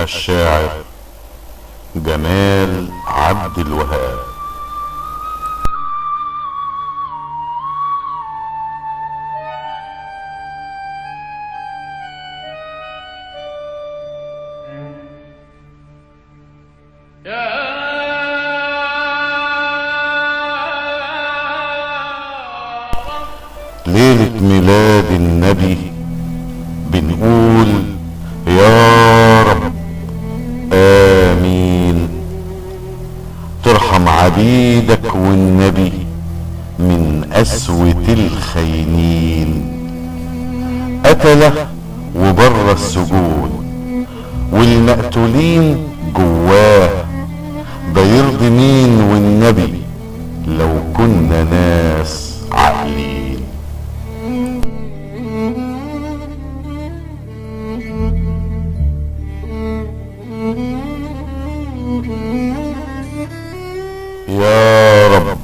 الشاعر جمال عبد الوهاب. ليلة ميلاد النبي بنقول يا رب آمين، ترحم عبيدك والنبي من قسوة الخاينين، قتله وبره السجون والمقتولين جواه، ده يرضي مين والنبي لو كنا ناس عاقلين. يا رب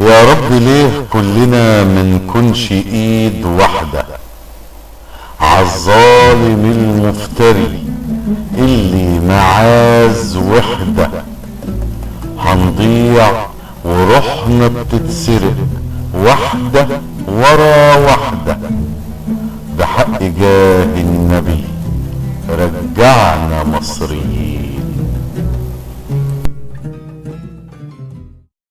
يا رب ليه كلنا منكونش ايد واحدة عالظالم المفتري اللي معاز وحدة، هنضيع وروحنا بتتسرق واحدة ورا واحدة، بحق جاه النبي رجعنا مصريين.